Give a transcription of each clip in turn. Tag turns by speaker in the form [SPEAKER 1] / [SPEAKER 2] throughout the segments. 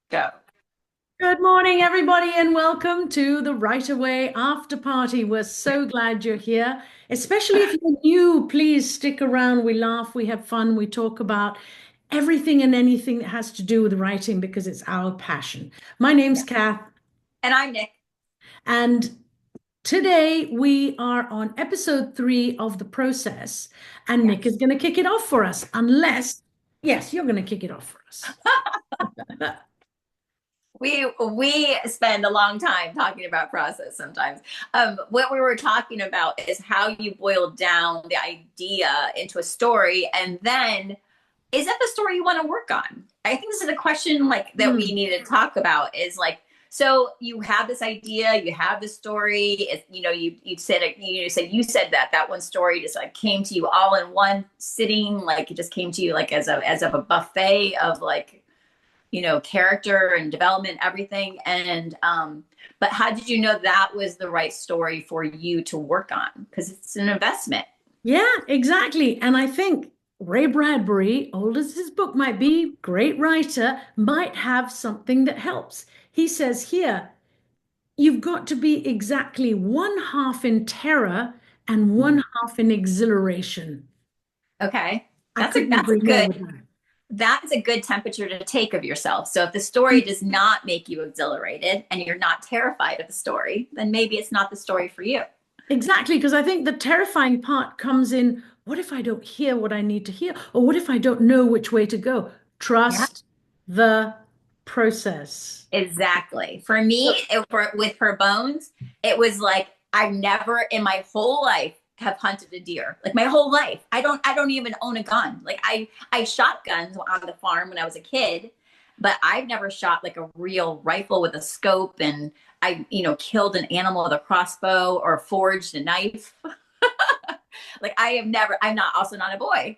[SPEAKER 1] Go.
[SPEAKER 2] Good morning, everybody, and welcome to the Right Away After Party. We're so glad you're here, especially if you're new. Please stick around. We laugh, we have fun, we talk about everything and anything that has to do with writing because it's our passion. My name's
[SPEAKER 1] Yeah.
[SPEAKER 2] Kath,
[SPEAKER 1] And I'm Nick.
[SPEAKER 2] and today we are on episode 3 of the process, and Nick is
[SPEAKER 1] Yes.
[SPEAKER 2] going to kick it off for us, unless, yes, you're going to kick it off for us.
[SPEAKER 1] We spend a long time talking about process sometimes. What we were talking about is how you boil down the idea into a story, and then is that the story you want to work on? I think this is a question like that we
[SPEAKER 2] Hmm.
[SPEAKER 1] need to talk about. Is like, so you have this idea, you have this story. You said you said that one story just like came to you all in one sitting, like it just came to you like as of a buffet of like character and development, everything. And but how did you know that was the right story for you to work on? Because it's an investment.
[SPEAKER 2] Yeah, exactly. And I think Ray Bradbury, old as his book might be, great writer, might have something that helps. He says here, you've got to be exactly one half in terror and one half in exhilaration.
[SPEAKER 1] Okay.
[SPEAKER 2] I
[SPEAKER 1] That's a
[SPEAKER 2] couldn't
[SPEAKER 1] that's
[SPEAKER 2] agree
[SPEAKER 1] a
[SPEAKER 2] more
[SPEAKER 1] good
[SPEAKER 2] with that.
[SPEAKER 1] that's a good temperature to take of yourself. So if the story does not make you exhilarated and you're not terrified of the story, then maybe it's not the story for you.
[SPEAKER 2] Exactly, because I think the terrifying part comes in, what if I don't hear what I need to hear? Or what if I don't know which way to go?
[SPEAKER 1] Yeah.
[SPEAKER 2] Trust the process.
[SPEAKER 1] Exactly. For me, with her bones, it was like I never in my whole life have hunted a deer. Like my whole life. I don't even own a gun. Like I shot guns on the farm when I was a kid, but I've never shot like a real rifle with a scope and I killed an animal with a crossbow or forged a knife. Like I have never I'm not also not a boy.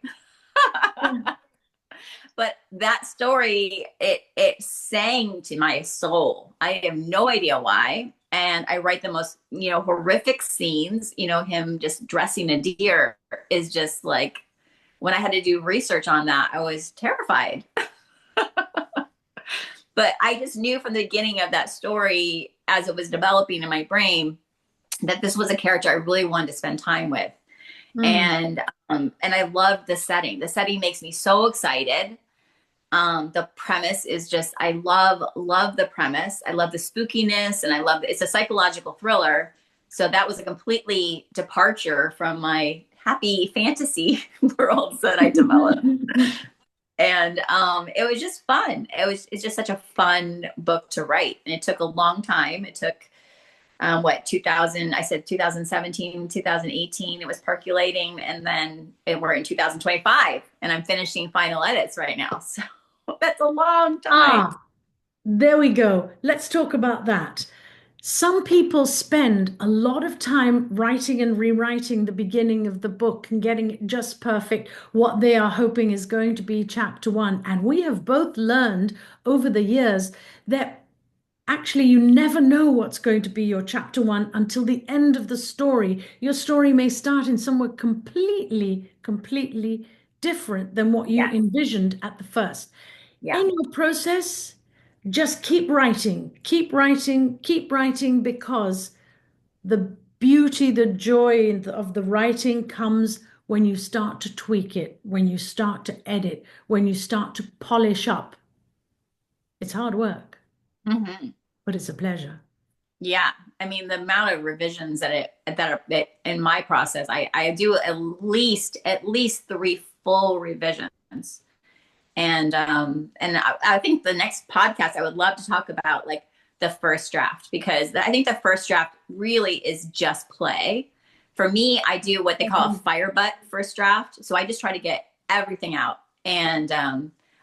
[SPEAKER 1] But that story it sang to my soul. I have no idea why, and I write the most horrific scenes. Him just dressing a deer is just like when I had to do research on that, I was terrified. But I just knew from the beginning of that story as it was developing in my brain that this was a character I really wanted to spend time with.
[SPEAKER 2] Mm.
[SPEAKER 1] And I love the setting. The setting makes me so excited. The premise is just I love the premise. I love the spookiness, and I love it's a psychological thriller. So that was a completely departure from my happy fantasy worlds that I developed. And it was just fun. It's just such a fun book to write, and it took a long time. It took what 2000 I said 2017 2018 it was percolating, and then we're in 2025 and I'm finishing final edits right now, so that's a long time.
[SPEAKER 2] Ah, there we go. Let's talk about that. Some people spend a lot of time writing and rewriting the beginning of the book and getting it just perfect, what they are hoping is going to be chapter one. And we have both learned over the years that actually you never know what's going to be your chapter one until the end of the story. Your story may start in somewhere completely different than what you
[SPEAKER 1] Yes.
[SPEAKER 2] envisioned at the first.
[SPEAKER 1] Yeah.
[SPEAKER 2] In your process, just keep writing because the beauty, the joy of the writing comes when you start to tweak it, when you start to edit, when you start to polish up. It's hard work,
[SPEAKER 1] Hmm.
[SPEAKER 2] but it's a pleasure.
[SPEAKER 1] Yeah, I mean the amount of revisions that in my process, I do at least three full revisions. And I think the next podcast I would love to talk about like the first draft, because I think the first draft really is just play. For me, I do what they call a
[SPEAKER 2] Mhm.
[SPEAKER 1] fire butt first draft, so I just try to get everything out, and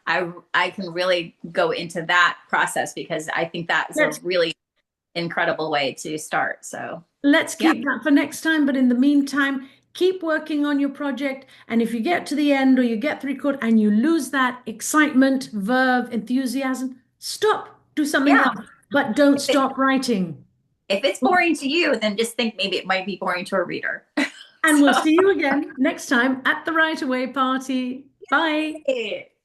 [SPEAKER 1] I can really go into that process because I think that is a
[SPEAKER 2] Let's
[SPEAKER 1] really incredible way to start. So
[SPEAKER 2] let's
[SPEAKER 1] yeah,
[SPEAKER 2] keep that for next time, but in the meantime, keep working on your project. And if you get to the end or you get three quarter and you lose that excitement, verve, enthusiasm, stop, do something
[SPEAKER 1] yeah.
[SPEAKER 2] else, but don't
[SPEAKER 1] If it
[SPEAKER 2] stop writing.
[SPEAKER 1] if it's boring to you, then just think maybe it might be boring to a reader.
[SPEAKER 2] And we'll
[SPEAKER 1] So
[SPEAKER 2] see you again next time at the Right Away Party. Bye.
[SPEAKER 1] yeah.